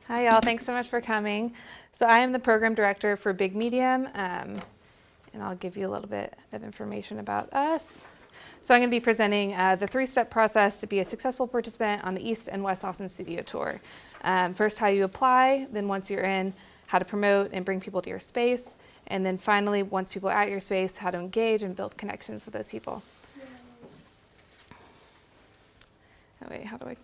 Hi, y'all. Thanks so much for coming. So I am the program director for Big Medium, and I'll give you a little bit of information about us. So I'm going to be presenting the three-step process to be a successful participant on the East and West Austin Studio Tour. First, how you apply, then once you're in, how to promote and bring people to your space, and then finally, once people are at your space, how to engage and build connections with those people. Oh, wait, how do I...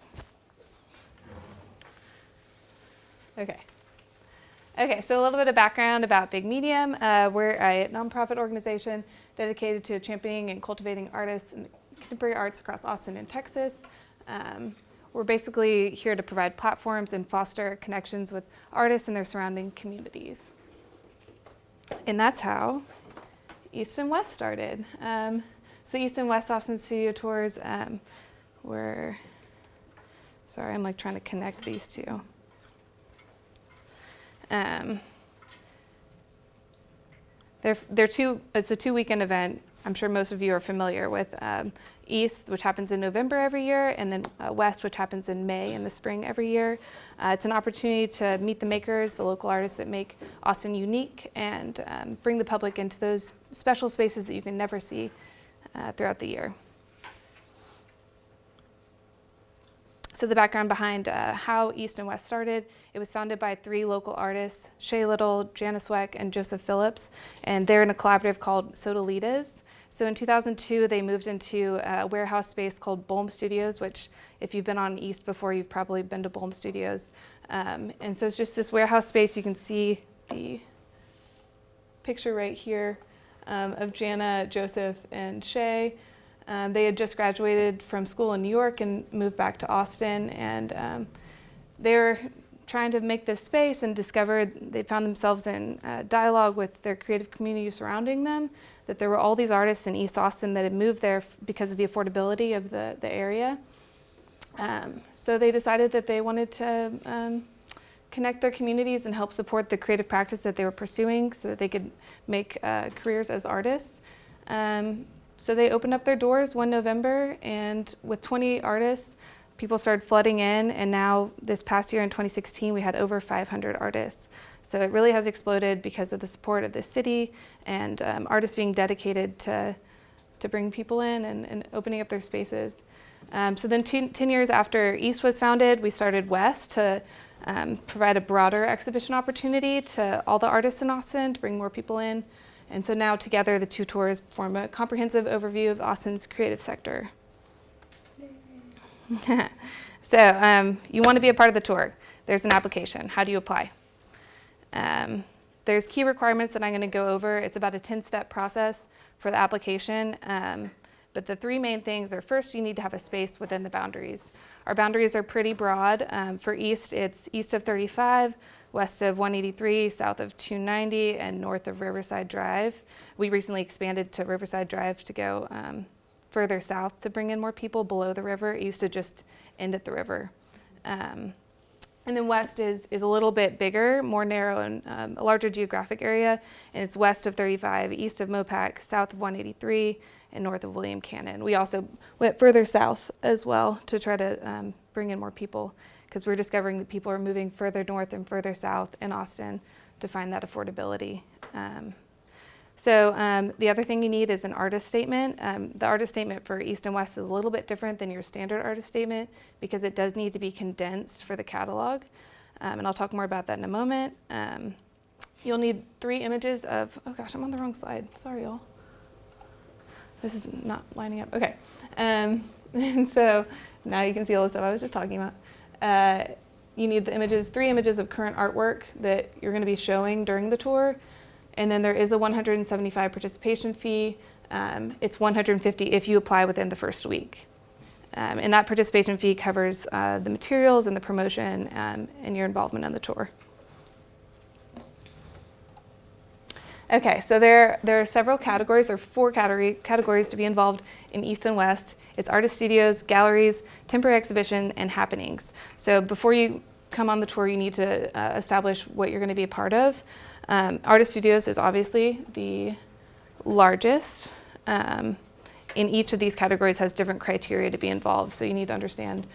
Okay, so a little bit of background about Big Medium. We're a nonprofit organization dedicated to championing and cultivating artists and contemporary arts across Austin and Texas. We're basically here to provide platforms and foster connections with artists and their surrounding communities. And that's how East and West started. So East and West Austin Studio Tours were, sorry, I'm like trying to connect these two. It's a two-weekend event. I'm sure most of you are familiar with East, which happens in November every year, and then West, which happens in May in the spring every year. It's an opportunity to meet the makers, the local artists that make Austin unique, and bring the public into those special spaces that you can never see throughout the year. So the background behind how East and West started, it was founded by three local artists, Shay Little, Janice Weck, and Joseph Phillips, and they're in a collaborative called Sodalitas. So in 2002, they moved into a warehouse space called Bohm Studios, which if you've been on East before, you've probably been to Bohm Studios. And so it's just this warehouse space. You can see the picture right here of Jana, Joseph, and Shay. They had just graduated from school in New York and moved back to Austin, and they were trying to make this space and discovered they found themselves in dialogue with their creative community surrounding them, that there were all these artists in East Austin that had moved there because of the affordability of the area. So they decided that they wanted to connect their communities and help support the creative practice that they were pursuing so that they could make careers as artists. So they opened up their doors one November, and with 20 artists, people started flooding in, and now this past year in 2016, we had over 500 artists. So it really has exploded because of the support of the city and artists being dedicated to bring people in and opening up their spaces. So then 10 years after East was founded, we started West to provide a broader exhibition opportunity to all the artists in Austin, to bring more people in. And so now together, the two tours form a comprehensive overview of Austin's creative sector. So you want to be a part of the tour. There's an application. How do you apply? There's key requirements that I'm going to go over. It's about a 10-step process for the application. But the three main things are, first, you need to have a space within the boundaries. Our boundaries are pretty broad. For East, it's east of 35, west of 183, south of 290, and north of Riverside Drive. We recently expanded to Riverside Drive to go further south to bring in more people below the river. It used to just end at the river. And then West is a little bit bigger, more narrow, and a larger geographic area. And it's west of 35, east of Mopac, south of 183, and north of William Cannon. We also went further south as well to try to bring in more people, because we're discovering that people are moving further north and further south in Austin to find that affordability. So the other thing you need is an artist statement. The artist statement for East and West is a little bit different than your standard artist statement because it does need to be condensed for the catalog. And I'll talk more about that in a moment. You'll need 3 images of, oh gosh, I'm on the wrong slide. Sorry, y'all. This is not lining up. Okay. And so now you can see all the stuff I was just talking about. You need the images, 3 images of current artwork that you're going to be showing during the tour. And then there is a $175 participation fee. It's $150 if you apply within the first week. And that participation fee covers the materials and the promotion and your involvement in the tour. Okay, so there are several categories, or 4 categories to be involved in East and West. It's artist studios, galleries, temporary exhibition, and happenings. So before you come on the tour, you need to establish what you're going to be a part of. Artist studios is obviously the largest. In each of these categories has different criteria to be involved, so you need to understand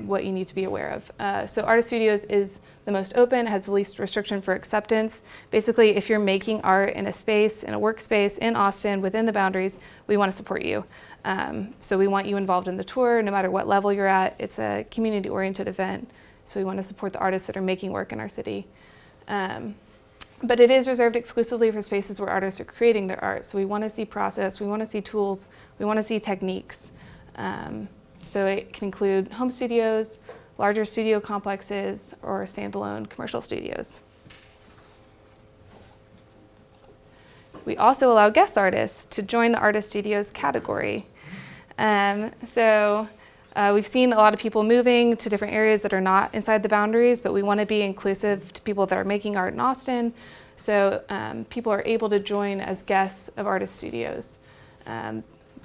what you need to be aware of. So Artist Studios is the most open, has the least restriction for acceptance. Basically, if you're making art in a space, in a workspace in Austin, within the boundaries, we want to support you. So we want you involved in the tour, no matter what level you're at. It's a community-oriented event, so we want to support the artists that are making work in our city. But it is reserved exclusively for spaces where artists are creating their art. So we want to see process, we want to see tools, we want to see techniques. So it can include home studios, larger studio complexes, or standalone commercial studios. We also allow guest artists to join the Artist Studios category. We've seen a lot of people moving to different areas that are not inside the boundaries, but we want to be inclusive to people that are making art in Austin. So people are able to join as guests of Artist Studios.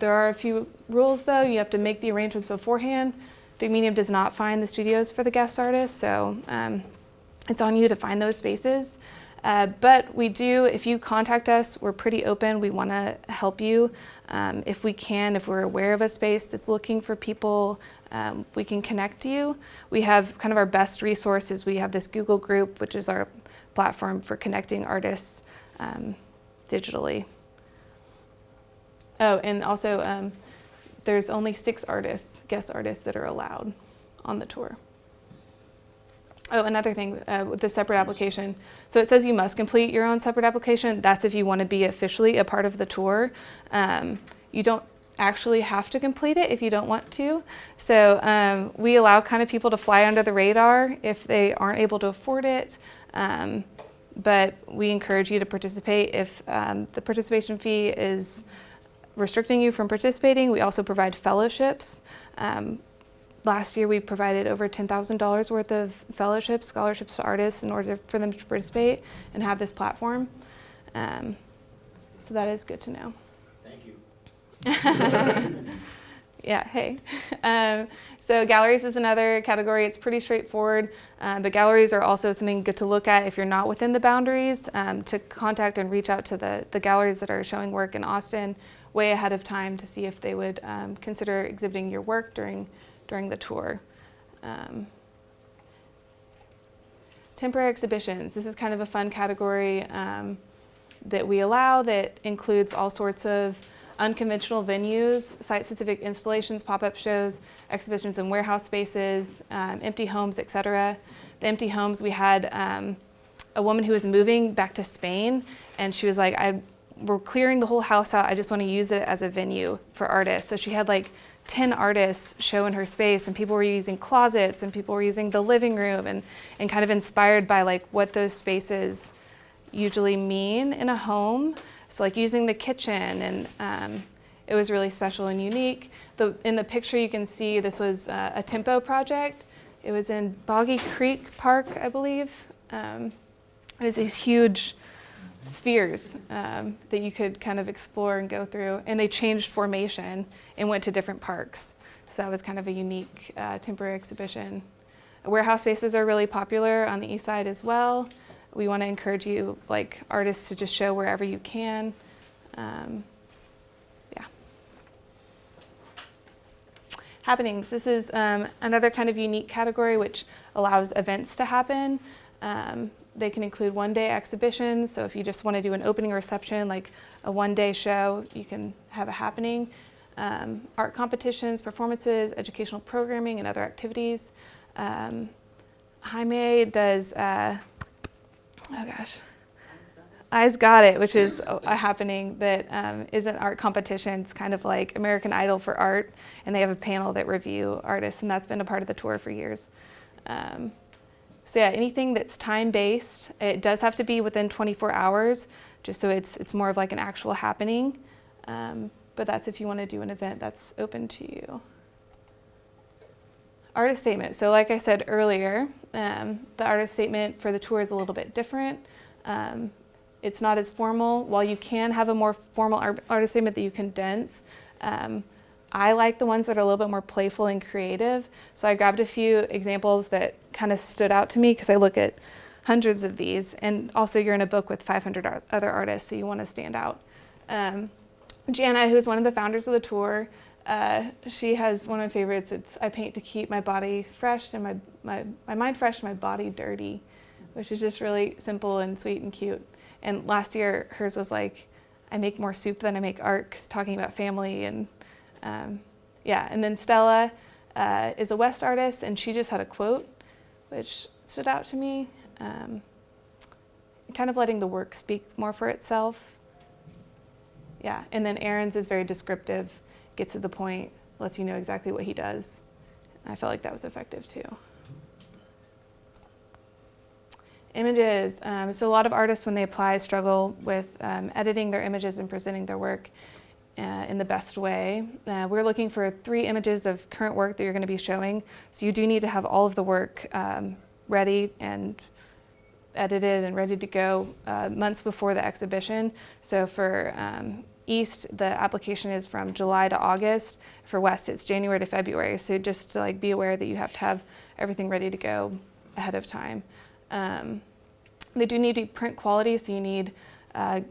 There are a few rules though. You have to make the arrangements beforehand. Big Medium does not find the studios for the guest artists, so it's on you to find those spaces. But we do, if you contact us, we're pretty open. We want to help you if we can. If we're aware of a space that's looking for people, we can connect you. We have kind of our best resources. We have this Google group, which is our platform for connecting artists digitally. Oh, and also there's only 6 artists, guest artists, that are allowed on the tour. Oh, another thing with the separate application. So it says you must complete your own separate application. That's if you want to be officially a part of the tour. You don't actually have to complete it if you don't want to. So we allow kind of people to fly under the radar if they aren't able to afford it. But we encourage you to participate if the participation fee is restricting you from participating. We also provide fellowships. Last year we provided over $10,000 worth of fellowships, scholarships to artists in order for them to participate and have this platform. So that is good to know. Thank you. Yeah, hey. So galleries is another category. It's pretty straightforward, but galleries are also something good to look at if you're not within the boundaries, to contact and reach out to the galleries that are showing work in Austin way ahead of time to see if they would consider exhibiting your work during the tour. Temporary exhibitions. This is kind of a fun category that we allow that includes all sorts of unconventional venues, site-specific installations, pop-up shows, exhibitions in warehouse spaces, empty homes, etc. The empty homes, we had a woman who was moving back to Spain, and she was like, we're clearing the whole house out. I just want to use it as a venue for artists. So she had like 10 artists show in her space, and people were using closets, and people were using the living room, and kind of inspired by like what those spaces usually mean in a home. So like using the kitchen, and it was really special and unique. In the picture you can see this was a Tempo project. It was in Boggy Creek Park, I believe. It was these huge spheres that you could kind of explore and go through, and they changed formation and went to different parks. So that was kind of a unique temporary exhibition. Warehouse spaces are really popular on the east side as well. We want to encourage you, like artists, to just show wherever you can. Yeah. Happenings. This is another kind of unique category which allows events to happen. They can include one-day exhibitions, so if you just want to do an opening reception, like a one-day show, you can have a happening. Art competitions, performances, educational programming, and other activities. Jaime does, Eyes Got It, which is a happening that is an art competition. It's kind of like American Idol for art, and they have a panel that review artists, and that's been a part of the tour for years. So yeah, anything that's time-based, it does have to be within 24 hours, just so it's more of like an actual happening. But that's if you want to do an event that's open to you. Artist statement. So like I said earlier, the artist statement for the tour is a little bit different. It's not as formal. While you can have a more formal artist statement that you condense, I like the ones that are a little bit more playful and creative. So I grabbed a few examples that kind of stood out to me because I look at hundreds of these, and also you're in a book with 500 other artists, so you want to stand out. Jana, who is one of the founders of the tour, She has one of my favorites. It's I paint to keep my body fresh and my mind fresh and my body dirty, which is just really simple and sweet and cute. And last year hers was like, I make more soup than I make art, talking about family. And yeah, and then Stella is a West artist, and she just had a quote which stood out to me, kind of letting the work speak more for itself. Yeah, and then Aaron's is very descriptive, gets to the point, lets you know exactly what he does. I felt like that was effective too. Images. So a lot of artists, when they apply, struggle with editing their images and presenting their work in the best way. We're looking for 3 images of current work that you're going to be showing. So you do need to have all of the work ready and edited and ready to go months before the exhibition. So for East, the application is from July to August. For West, it's January to February. So just to be aware that you have to have everything ready to go ahead of time. They do need to be print quality, so you need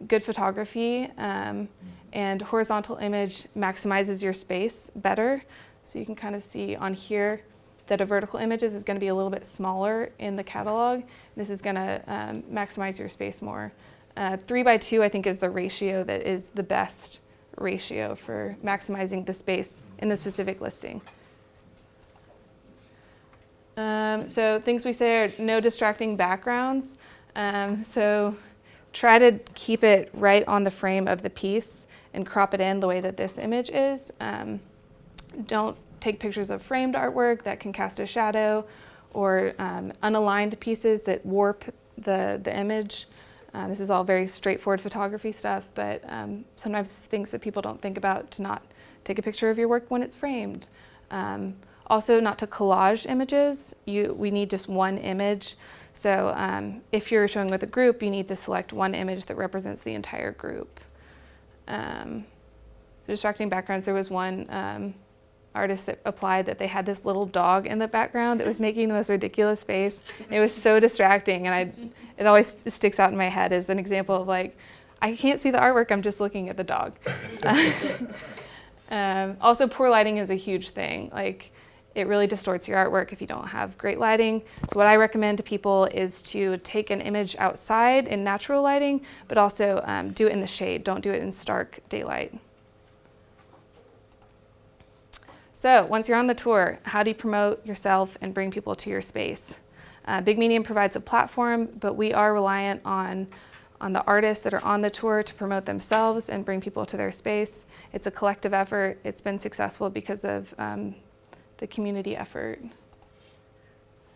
good photography, and horizontal image maximizes your space better. So you can kind of see on here that a vertical image is going to be a little bit smaller in the catalog. This is going to maximize your space more. 3:2, I think, is the ratio that is the best ratio for maximizing the space in the specific listing. So things we say are no distracting backgrounds. So try to keep it right on the frame of the piece and crop it in the way that this image is. Don't take pictures of framed artwork that can cast a shadow, or unaligned pieces that warp the image. This is all very straightforward photography stuff, but sometimes it's things that people don't think about, to not take a picture of your work when it's framed. Also, not to collage images. We need just one image. So if you're showing with a group, you need to select one image that represents the entire group. Distracting backgrounds, there was one artist that applied that they had this little dog in the background that was making the most ridiculous face. It was so distracting, and it always sticks out in my head as an example of I can't see the artwork, I'm just looking at the dog. Also, poor lighting is a huge thing. It really distorts your artwork if you don't have great lighting. So what I recommend to people is to take an image outside in natural lighting, but also do it in the shade. Don't do it in stark daylight. So once you're on the tour, how do you promote yourself and bring people to your space? Big Medium provides a platform, but we are reliant on the artists that are on the tour to promote themselves and bring people to their space. It's a collective effort. It's been successful because of the community effort.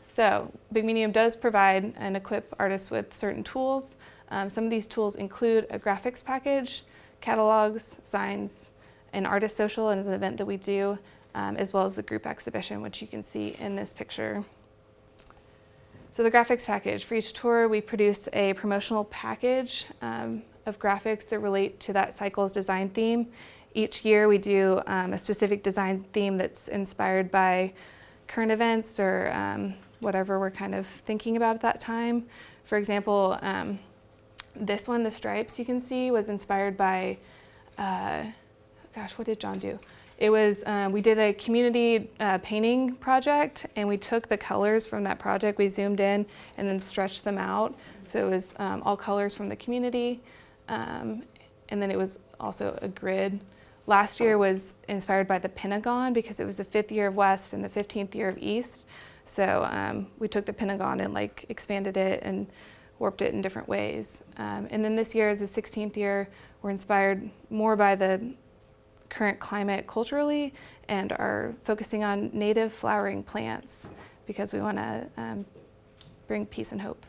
So Big Medium does provide and equip artists with certain tools. Some of these tools include a graphics package, catalogs, signs, an artist social, and is an event that we do, as well as the group exhibition, which you can see in this picture. So the graphics package, for each tour we produce a promotional package of graphics that relate to that cycle's design theme. Each year we do a specific design theme that's inspired by current events or whatever we're kind of thinking about at that time. For example, this one, the stripes you can see, was inspired by, what did John do? It was, we did a community painting project, and we took the colors from that project, we zoomed in and then stretched them out. So it was all colors from the community, and then it was also a grid. Last year was inspired by the Pentagon because it was the 5th year of West and the 15th year of East. So we took the Pentagon and expanded it and warped it in different ways. And then this year is the 16th year. We're inspired more by the current climate culturally and are focusing on native flowering plants because we want to bring peace and hope.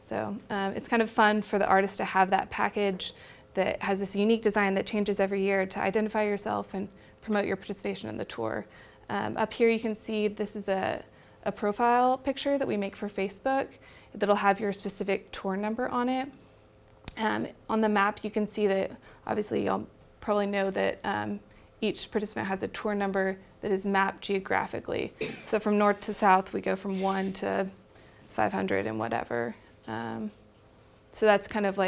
So it's kind of fun for the artist to have that package that has this unique design that changes every year to identify yourself and promote your participation in the tour. Up here you can see this is a profile picture that we make for Facebook that'll have your specific tour number on it. On the map you can see that, obviously y'all probably know that each participant has a tour number that is mapped geographically. So from north to south we go from 1 to 500 and whatever. So that's kind of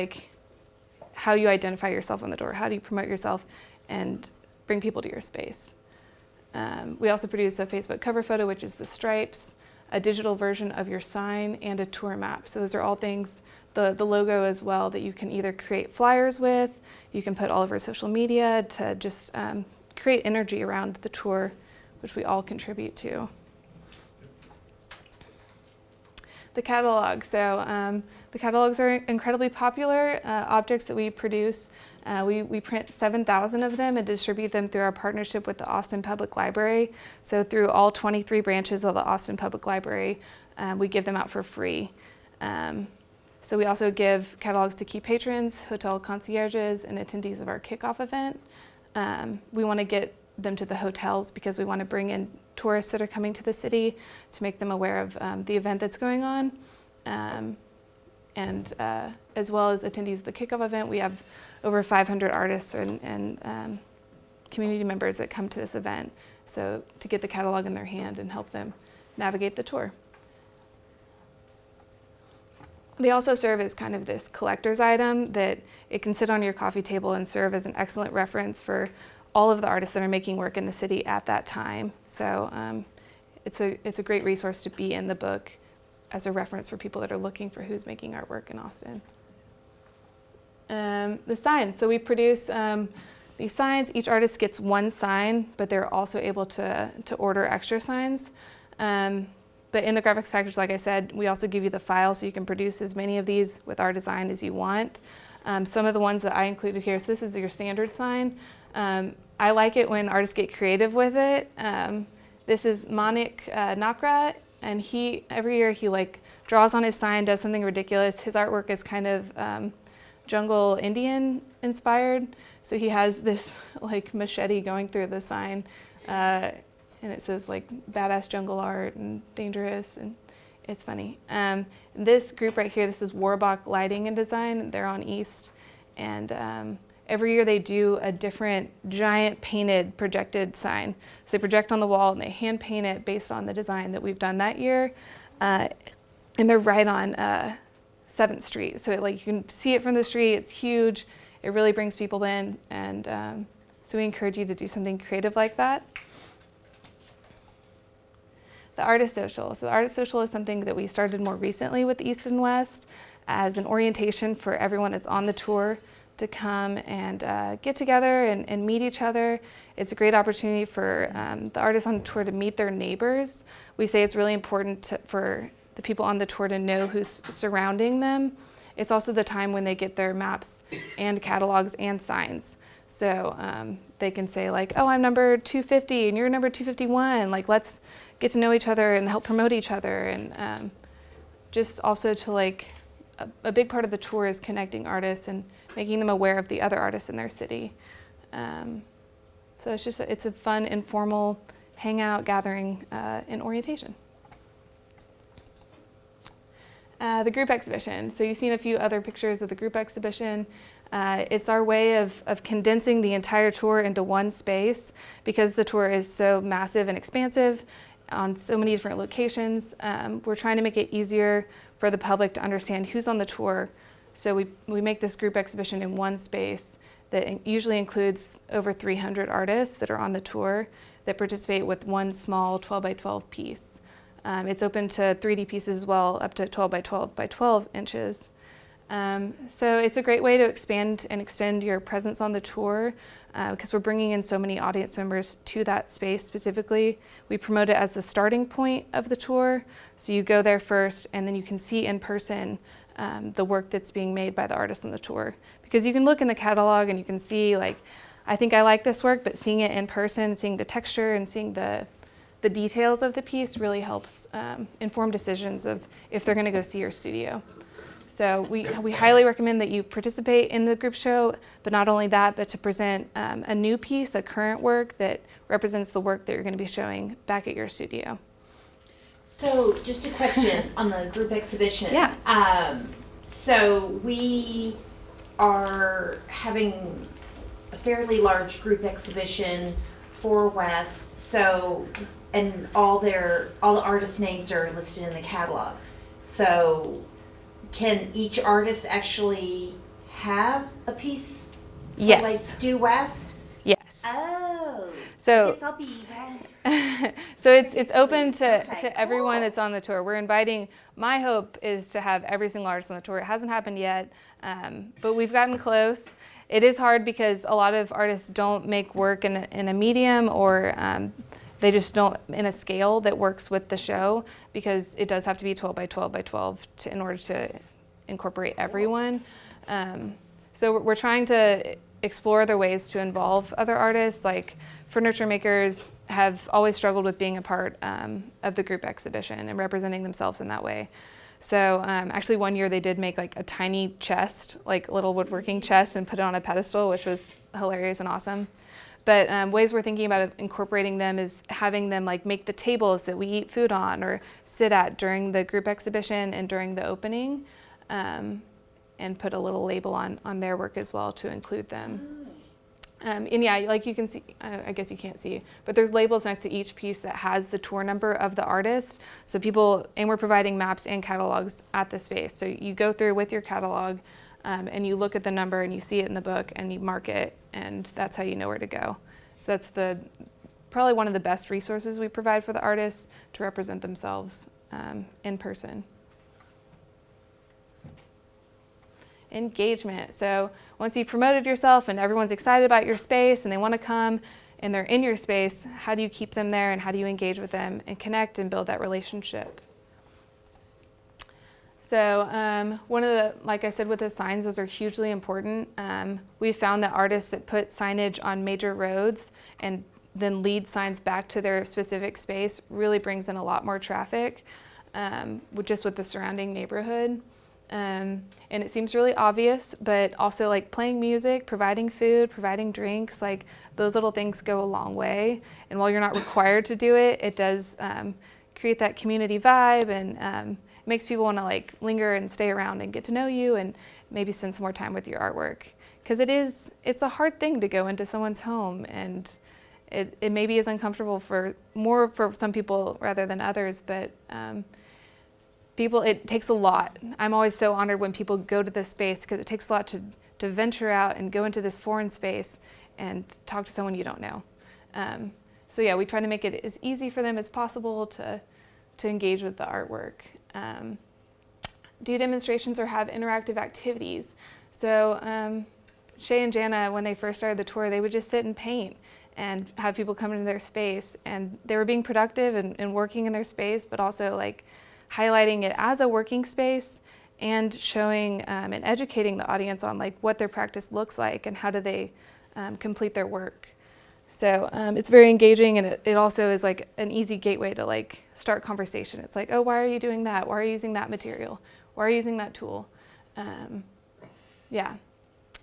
how you identify yourself on the tour. How do you promote yourself and bring people to your space? We also produce a Facebook cover photo, which is the stripes, a digital version of your sign, and a tour map. So those are all things, the logo as well, that you can either create flyers with, you can put all over social media to just create energy around the tour, which we all contribute to. The catalog. So the catalogs are incredibly popular objects that we produce. We print 7,000 of them and distribute them through our partnership with the Austin Public Library. So through all 23 branches of the Austin Public Library, we give them out for free. So we also give catalogs to key patrons, hotel concierges, and attendees of our kickoff event. We want to get them to the hotels because we want to bring in tourists that are coming to the city to make them aware of the event that's going on. And as well as attendees of the kickoff event, we have over 500 artists and community members that come to this event. So to get the catalog in their hand and help them navigate the tour. They also serve as kind of this collector's item that it can sit on your coffee table and serve as an excellent reference for all of the artists that are making work in the city at that time. So it's a great resource to be in the book as a reference for people that are looking for who's making artwork in Austin. The signs. So we produce these signs. Each artist gets one sign, but they're also able to order extra signs. But in the graphics package, like I said, we also give you the file so you can produce as many of these with our design as you want. Some of the ones that I included here, so this is your standard sign. I like it when artists get creative with it. This is Manik Nakra, and every year he draws on his sign, does something ridiculous. His artwork is kind of jungle Indian inspired. So he has this machete going through the sign, and it says badass jungle art and dangerous, and it's funny. This group right here, this is Warbach Lighting and Design. They're on East, and every year they do a different giant painted projected sign. So they project on the wall and they hand paint it based on the design that we've done that year. And they're right on 7th Street. So you can see it from the street, it's huge. It really brings people in. And so we encourage you to do something creative like that. The Artist Social. So the Artist Social is something that we started more recently with East and West as an orientation for everyone that's on the tour to come and get together and meet each other. It's a great opportunity for the artists on the tour to meet their neighbors. We say it's really important for the people on the tour to know who's surrounding them. It's also the time when they get their maps and catalogs and signs. So they can say oh, I'm number 250 and you're number 251. Let's get to know each other and help promote each other. And just also to a big part of the tour is connecting artists and making them aware of the other artists in their city. So it's a fun, informal hangout, gathering, and orientation. The group exhibition. So you've seen a few other pictures of the group exhibition. It's our way of condensing the entire tour into one space because the tour is so massive and expansive on so many different locations. We're trying to make it easier for the public to understand who's on the tour. So we make this group exhibition in one space that usually includes over 300 artists that are on the tour that participate with one small 12 by 12 piece. It's open to 3D pieces as well, up to 12 by 12 by 12 inches. So it's a great way to expand and extend your presence on the tour because we're bringing in so many audience members to that space specifically. We promote it as the starting point of the tour. So you go there first and then you can see in person the work that's being made by the artists on the tour. Because you can look in the catalog and you can see I think I like this work, but seeing it in person, seeing the texture and seeing the details of the piece really helps inform decisions of if they're going to go see your studio. So we highly recommend that you participate in the group show, but not only that, but to present a new piece, a current work that represents the work that you're going to be showing back at your studio. So just a question on the group exhibition. Yeah. So we are having a fairly large group exhibition for West. So, and all the artist names are listed in the catalog. So can each artist actually have a piece Yes. due West? Yes. Oh. So Guess I'll be back. so it's open to Okay, everyone cool. that's on the tour. We're inviting, my hope is to have every single artist on the tour. It hasn't happened yet, but we've gotten close. It is hard because a lot of artists don't make work in a medium, or they just don't in a scale that works with the show, because it does have to be 12 by 12 by 12 in order to incorporate everyone. So we're trying to explore other ways to involve other artists. Like furniture makers have always struggled with being a part of the group exhibition and representing themselves in that way. So actually one year they did make like a tiny chest, like little woodworking chest, and put it on a pedestal, which was hilarious and awesome. But ways we're thinking about incorporating them is having them like make the tables that we eat food on or sit at during the group exhibition and during the opening, and put a little label on their work as well to include them. And yeah, like you can see, I guess you can't see, but there's labels next to each piece that has the tour number of the artist. So people, and we're providing maps and catalogs at the space. So you go through with your catalog, and you look at the number and you see it in the book and you mark it, and that's how you know where to go. So that's probably one of the best resources we provide for the artists to represent themselves in person. Engagement. So once you've promoted yourself and everyone's excited about your space and they want to come and they're in your space, how do you keep them there and how do you engage with them and connect and build that relationship? So one of the, like I said, with the signs, those are hugely important. We've found that artists that put signage on major roads and then lead signs back to their specific space really brings in a lot more traffic, just with the surrounding neighborhood. And it seems really obvious, but also like playing music, providing food, providing drinks, like those little things go a long way. And while you're not required to do it, it does create that community vibe, and it makes people want to like linger and stay around and get to know you and maybe spend some more time with your artwork. Because it's a hard thing to go into someone's home, and it maybe is uncomfortable for some people rather than others, but it takes a lot. I'm always so honored when people go to this space, because it takes a lot to venture out and go into this foreign space and talk to someone you don't know. So yeah, we try to make it as easy for them as possible to engage with the artwork. Do demonstrations or have interactive activities. So Shay and Jana, when they first started the tour, they would just sit and paint and have people come into their space, and they were being productive and working in their space, but also like highlighting it as a working space and showing and educating the audience on like what their practice looks like and how do they complete their work. So it's very engaging, and it also is like an easy gateway to like start conversation. It's like, oh, why are you doing that? Why are you using that material? Why are you using that tool? Yeah.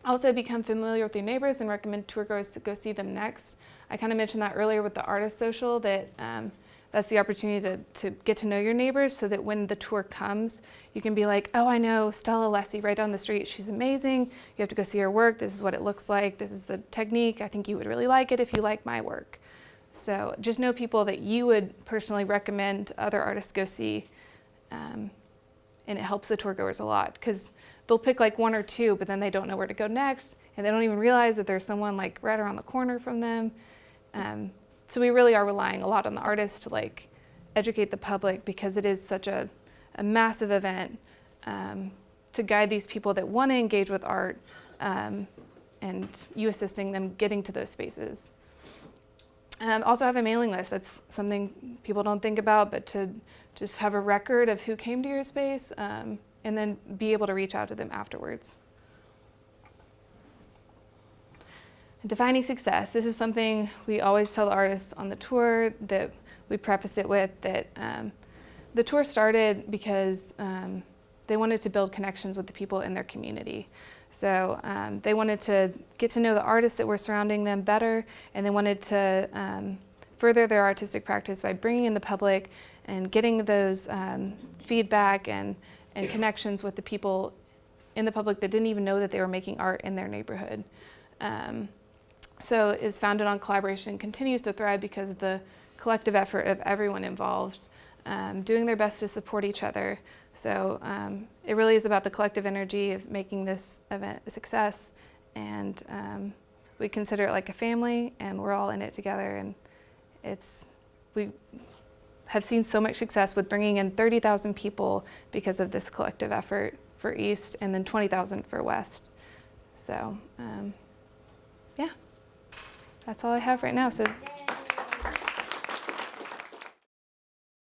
Also become familiar with your neighbors and recommend tour goers to go see them next. I kind of mentioned that earlier with the artist social, that that's the opportunity to get to know your neighbors, so that when the tour comes, you can be like, oh, I know Stella Lessie right down the street. She's amazing. You have to go see her work. This is what it looks like. This is the technique. I think you would really like it if you like my work. So just know people that you would personally recommend other artists go see. And it helps the tour goers a lot, because they'll pick like one or two, but then they don't know where to go next, and they don't even realize that there's someone like right around the corner from them. So we really are relying a lot on the artists to like educate the public, because it is such a massive event, to guide these people that want to engage with art, and you assisting them getting to those spaces. Also have a mailing list. That's something people don't think about, but to just have a record of who came to your space, and then be able to reach out to them afterwards. Defining success. This is something we always tell the artists on the tour, that we preface it with, that the tour started because they wanted to build connections with the people in their community. So they wanted to get to know the artists that were surrounding them better, and they wanted to further their artistic practice by bringing in the public and getting those feedback and connections with the people in the public that didn't even know that they were making art in their neighborhood. So it's founded on collaboration and continues to thrive because of the collective effort of everyone involved, doing their best to support each other. So it really is about the collective energy of making this event a success, and we consider it like a family, and we're all in it together. And we have seen so much success with bringing in 30,000 people because of this collective effort for East, and then 20,000 for West. So, yeah, that's all I have right now. So